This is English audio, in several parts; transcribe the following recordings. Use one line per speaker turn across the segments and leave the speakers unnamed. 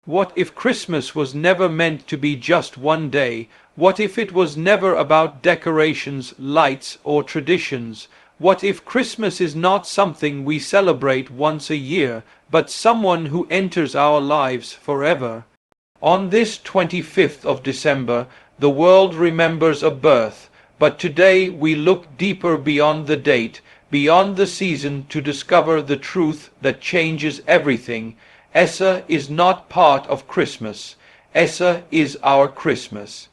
What if Christmas was never meant to be just one day? What if it was never about decorations, lights, or traditions? What if Christmas is not something we celebrate once a year, but someone who enters our lives forever? On this 25th of December, the world remembers a birth, but today we look deeper beyond the date, beyond the season, to discover the truth that changes everything. Essa is not part of Christmas. Essa is our Christmas.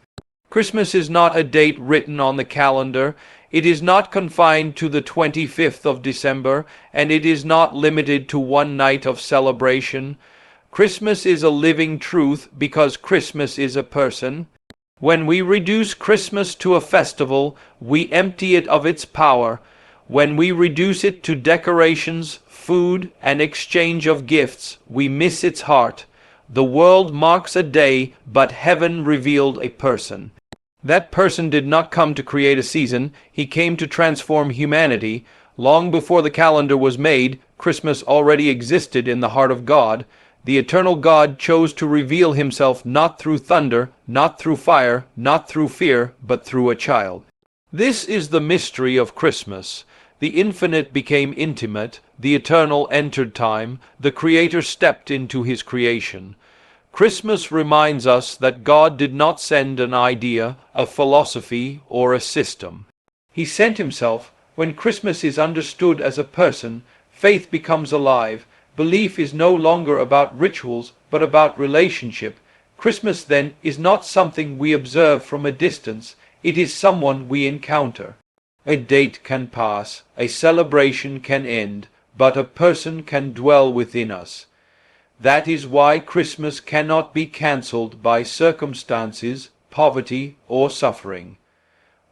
Christmas is not a date written on the calendar. It is not confined to the 25th of December, and it is not limited to one night of celebration. Christmas is a living truth because Christmas is a person. When we reduce Christmas to a festival, we empty it of its power. When we reduce it to decorations, food, and exchange of gifts, we miss its heart. The world marks a day, but heaven revealed a person. That person did not come to create a season, he came to transform humanity. Long before the calendar was made, Christmas already existed in the heart of God. The eternal God chose to reveal himself not through thunder, not through fire, not through fear, but through a child. This is the mystery of Christmas. The infinite became intimate, the eternal entered time, the Creator stepped into his creation. Christmas reminds us that God did not send an idea, a philosophy, or a system. He sent himself. When Christmas is understood as a person, faith becomes alive. Belief is no longer about rituals, but about relationship. Christmas, then, is not something we observe from a distance. It is someone we encounter. A date can pass, a celebration can end, but a person can dwell within us. That is why Christmas cannot be cancelled by circumstances, poverty, or suffering.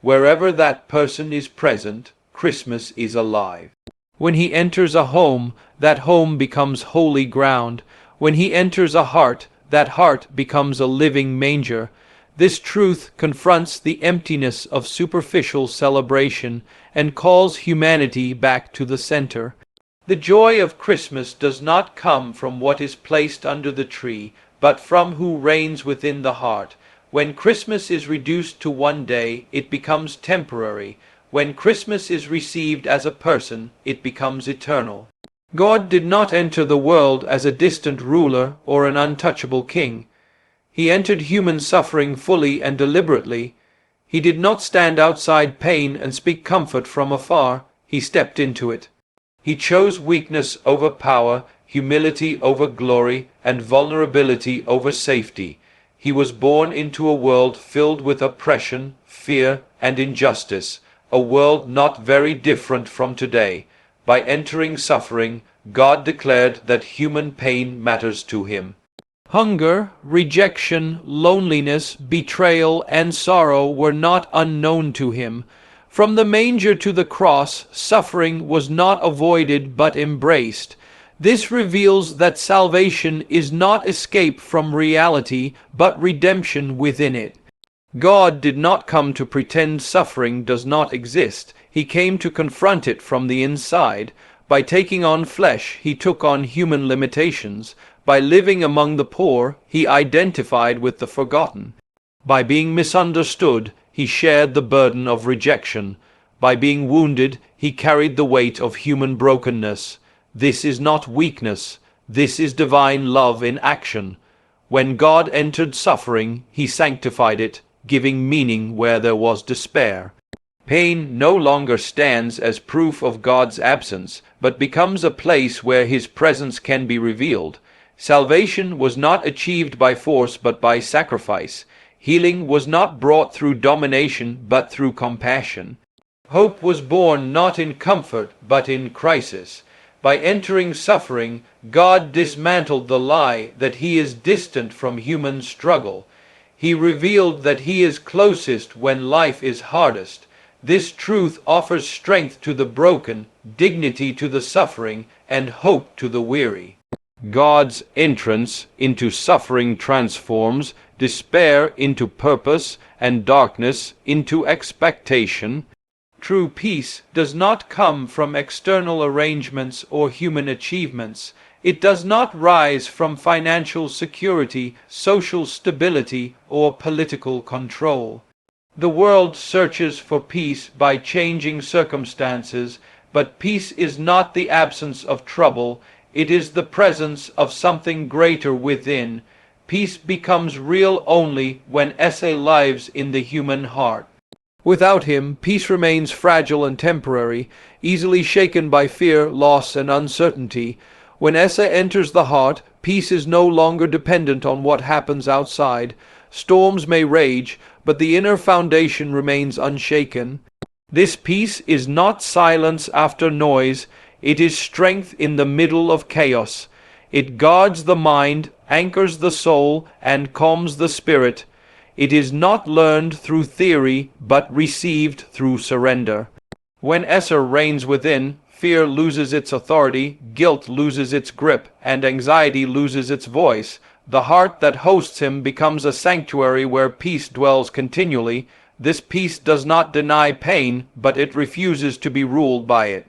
Wherever that person is present, Christmas is alive. When he enters a home, that home becomes holy ground. When he enters a heart, that heart becomes a living manger. This truth confronts the emptiness of superficial celebration and calls humanity back to the center. The joy of Christmas does not come from what is placed under the tree, but from who reigns within the heart. When Christmas is reduced to one day, it becomes temporary. When Christmas is received as a person, it becomes eternal. God did not enter the world as a distant ruler or an untouchable king. He entered human suffering fully and deliberately. He did not stand outside pain and speak comfort from afar. He stepped into it. He chose weakness over power, humility over glory, and vulnerability over safety. He was born into a world filled with oppression, fear, and injustice, a world not very different from today. By entering suffering, God declared that human pain matters to him. Hunger, rejection, loneliness, betrayal, and sorrow were not unknown to him. From the manger to the cross, suffering was not avoided but embraced. This reveals that salvation is not escape from reality, but redemption within it. God did not come to pretend suffering does not exist. He came to confront it from the inside. By taking on flesh, he took on human limitations. By living among the poor, he identified with the forgotten. By being misunderstood, he shared the burden of rejection. By being wounded, he carried the weight of human brokenness. This is not weakness. This is divine love in action. When God entered suffering, he sanctified it, giving meaning where there was despair. Pain no longer stands as proof of God's absence, but becomes a place where his presence can be revealed. Salvation was not achieved by force but by sacrifice. Healing was not brought through domination but through compassion. Hope was born not in comfort but in crisis. By entering suffering, God dismantled the lie that he is distant from human struggle. He revealed that he is closest when life is hardest. This truth offers strength to the broken, dignity to the suffering, and hope to the weary. God's entrance into suffering transforms despair into purpose and darkness into expectation. True peace does not come from external arrangements or human achievements. It does not rise from financial security, social stability, or political control. The world searches for peace by changing circumstances, but peace is not the absence of trouble, it is the presence of something greater within. Peace becomes real only when Esse lives in the human heart. Without him, peace remains fragile and temporary, easily shaken by fear, loss, and uncertainty. When Esse enters the heart, peace is no longer dependent on what happens outside. Storms may rage, but the inner foundation remains unshaken. This peace is not silence after noise, it is strength in the middle of chaos. It guards the mind, anchors the soul, and calms the spirit. It is not learned through theory, but received through surrender. When Esse reigns within, fear loses its authority, guilt loses its grip, and anxiety loses its voice. The heart that hosts him becomes a sanctuary where peace dwells continually. This peace does not deny pain, but it refuses to be ruled by it.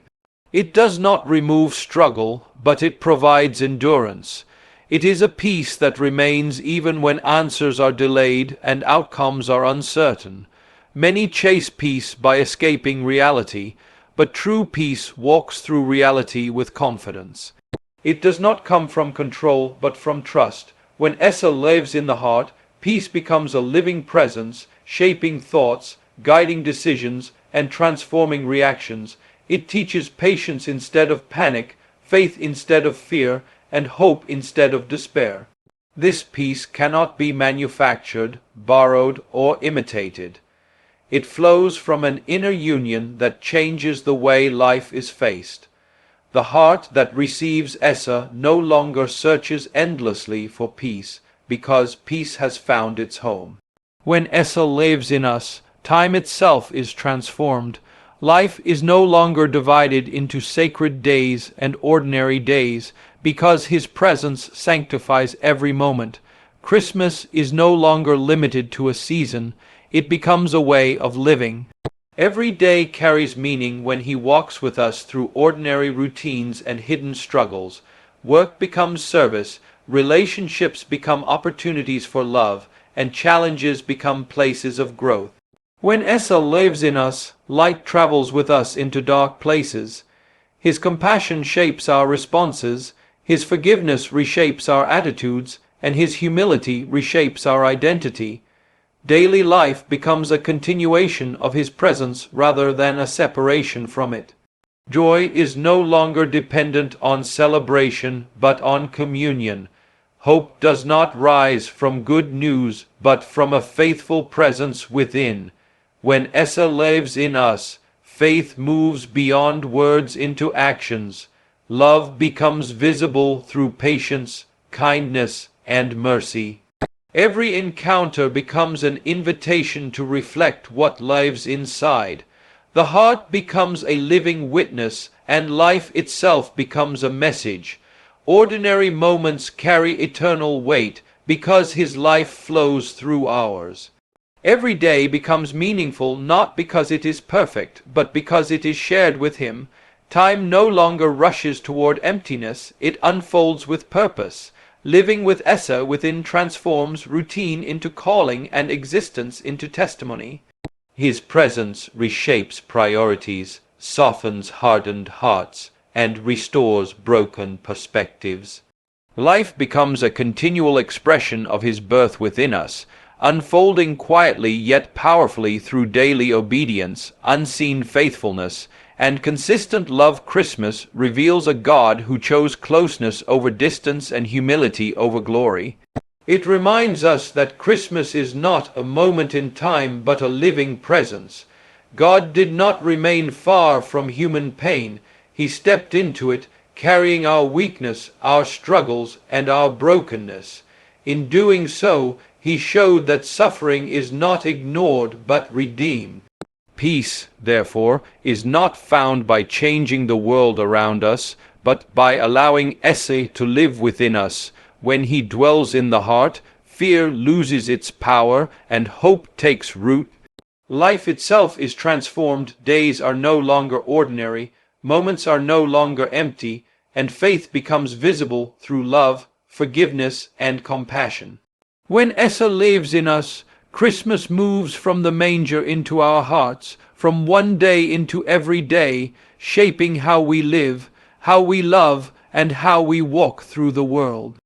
It does not remove struggle, but it provides endurance. It is a peace that remains even when answers are delayed and outcomes are uncertain. Many chase peace by escaping reality, but true peace walks through reality with confidence. It does not come from control, but from trust. When Esse lives in the heart, peace becomes a living presence, shaping thoughts, guiding decisions, and transforming reactions. It teaches patience instead of panic, faith instead of fear, and hope instead of despair. This peace cannot be manufactured, borrowed, or imitated. It flows from an inner union that changes the way life is faced. The heart that receives Esse no longer searches endlessly for peace, because peace has found its home. When Esse lives in us, time itself is transformed. Life is no longer divided into sacred days and ordinary days, because his presence sanctifies every moment. Christmas is no longer limited to a season, it becomes a way of living. Every day carries meaning when he walks with us through ordinary routines and hidden struggles. Work becomes service, relationships become opportunities for love, and challenges become places of growth. When Esse lives in us, light travels with us into dark places. His compassion shapes our responses, his forgiveness reshapes our attitudes, and his humility reshapes our identity. Daily life becomes a continuation of his presence rather than a separation from it. Joy is no longer dependent on celebration but on communion. Hope does not rise from good news but from a faithful presence within. When Esse lives in us, faith moves beyond words into actions. Love becomes visible through patience, kindness, and mercy. Every encounter becomes an invitation to reflect what lives inside. The heart becomes a living witness, and life itself becomes a message. Ordinary moments carry eternal weight, because his life flows through ours. Every day becomes meaningful not because it is perfect, but because it is shared with him. Time no longer rushes toward emptiness, it unfolds with purpose. Living with Esse within transforms routine into calling and existence into testimony. His presence reshapes priorities, softens hardened hearts, and restores broken perspectives. Life becomes a continual expression of his birth within us, unfolding quietly yet powerfully through daily obedience, unseen faithfulness, and consistent love. Christmas reveals a God who chose closeness over distance and humility over glory. It reminds us that Christmas is not a moment in time but a living presence. God did not remain far from human pain. He stepped into it, carrying our weakness, our struggles, and our brokenness. In doing so, he showed that suffering is not ignored but redeemed. Peace, therefore, is not found by changing the world around us, but by allowing Esse to live within us. When he dwells in the heart, fear loses its power and hope takes root. Life itself is transformed, days are no longer ordinary, moments are no longer empty, and faith becomes visible through love, forgiveness, and compassion. When Essa lives in us, Christmas moves from the manger into our hearts, from one day into every day, shaping how we live, how we love, and how we walk through the world.